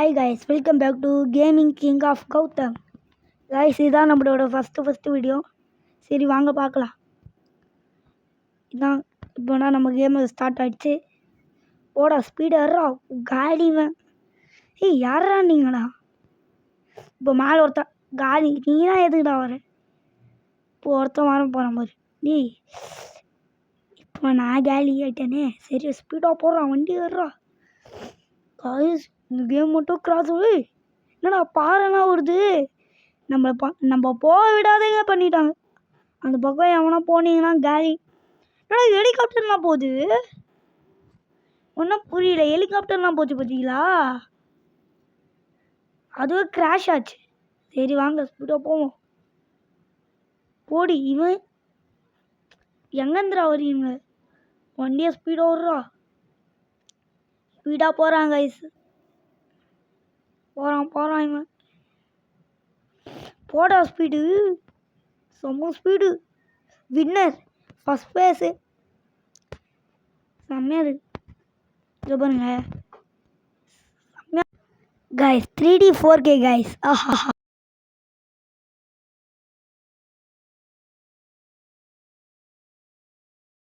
Hi guys, welcome back to gaming king of Gautham. Guys, இதுதான் நம்மளோட first video. சரி வாங்க பார்க்கலாம். இதான் இப்போனா நம்ம கேம் ஸ்டார்ட் ஆகிடுச்சு. போடா ஸ்பீடு ஏறா காலிவன். யாரா நீங்களா? இப்போ மேலே ஒருத்தன் காலி, நீனா எதுக்குடா வர? இப்போ ஒருத்தன் வர போகிறான் பாரு. இப்போ நான் காலி ஆகிட்டேனே. சரி ஸ்பீடாக போடுறான், வண்டி ஏறா. கைஸ், இந்த கேம் மட்டும் கிராஸ். என்னடா பாறைலாம் வருது. நம்ம போக விடாதீங்க பண்ணிட்டாங்க. அந்த பக்கம் எவனா போனீங்கன்னா காலி. என்னடா ஹெலிகாப்டர்லாம் போகுது, ஒன்றும் புரியல. ஹெலிகாப்டர்லாம் போச்சு பார்த்தீங்களா? அதுவே கிராஷ் ஆச்சு. சரி வாங்க ஸ்பீடாக போவோம். போடி இவன் எங்கேந்திரா வரீங்க? வண்டியை ஸ்பீடாக விட்றா. ஸ்பீடாக போகிறான் கைஸ். போகிறான் இவன். போடா ஸ்பீடு, செம்ம ஸ்பீடு. Winner, first place. செம்மையாக இருக்கு. இது பாருங்க கைஸ், 3D 4K கைஸ். ஆஹா.